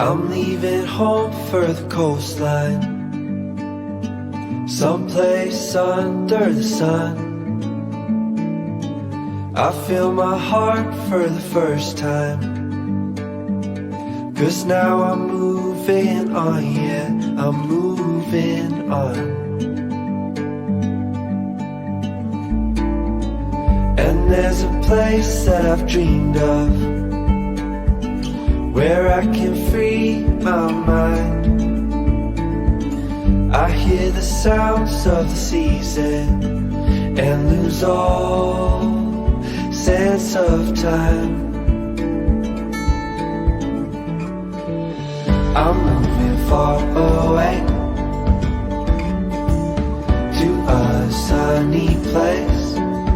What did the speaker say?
I'm leaving home for the coastline, someplace under the sun. I feel my heart for the first time, 'cause now I'm moving on, yeah, I'm moving on. And there's a place that I've dreamed of, where I can free my mind. I hear the sounds of the season and lose all sense of time. I'm moving far away to a sunny place,